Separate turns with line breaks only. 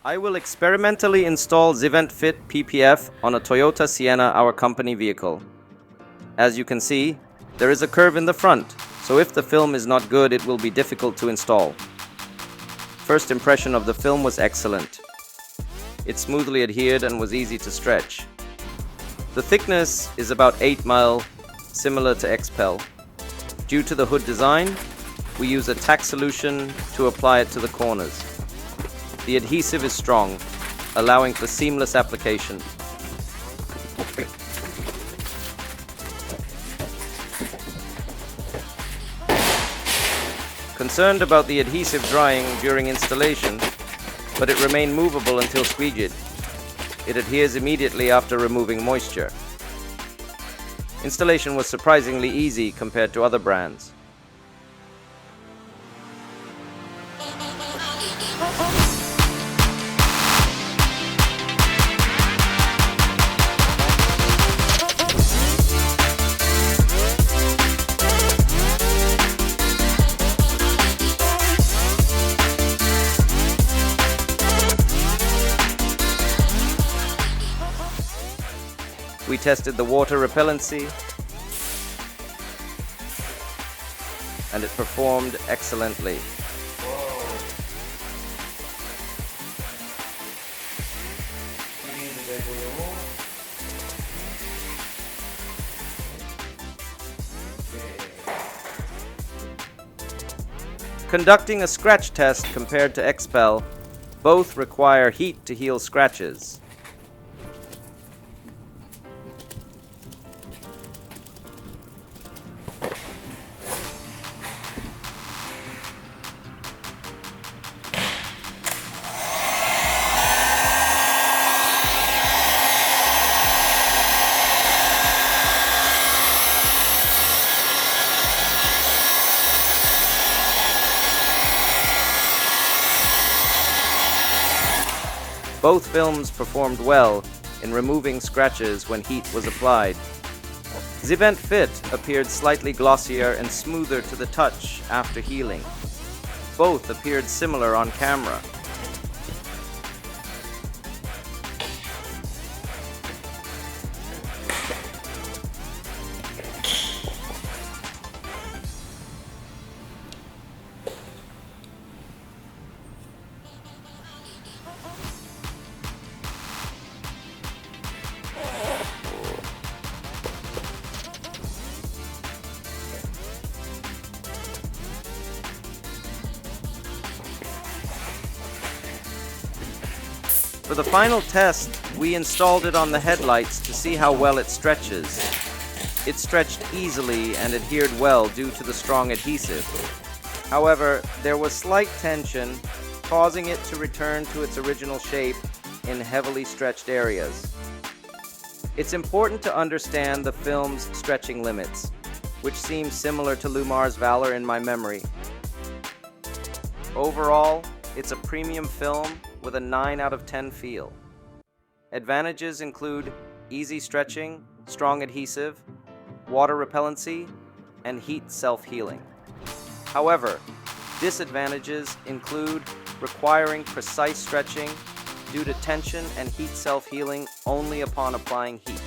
I will experimentally install Zivent Fit PPF on a Toyota Sienna, our company vehicle. As you can see, there is a curve in the front, so if the film is not good, it will be difficult to install. First impression of the film was excellent. It smoothly adhered and was easy to stretch. The thickness is about 8 mil, similar to Xpel. Due to the hood design, we use a tack solution to apply it to the corners. The adhesive is strong, allowing for seamless application. Concerned about the adhesive drying during installation, but it remained movable until squeegeed. It adheres immediately after removing moisture. Installation was surprisingly easy compared to other brands. We tested the water repellency, and it performed excellently. Conducting a scratch test compared to Xpel, both require heat to heal scratches. Both films performed well in removing scratches when heat was applied. Zivent Fit appeared slightly glossier and smoother to the touch after healing. Both appeared similar on camera. For the final test, we installed it on the headlights to see how well it stretches. It stretched easily and adhered well due to the strong adhesive. However, there was slight tension, causing it to return to its original shape in heavily stretched areas. It's important to understand the film's stretching limits, which seem similar to Lumar's Valor in my memory. Overall, it's a premium film with a 9 out of 10 feel. Advantages include easy stretching, strong adhesive, water repellency, and heat self-healing. However, disadvantages include requiring precise stretching due to tension and heat self-healing only upon applying heat.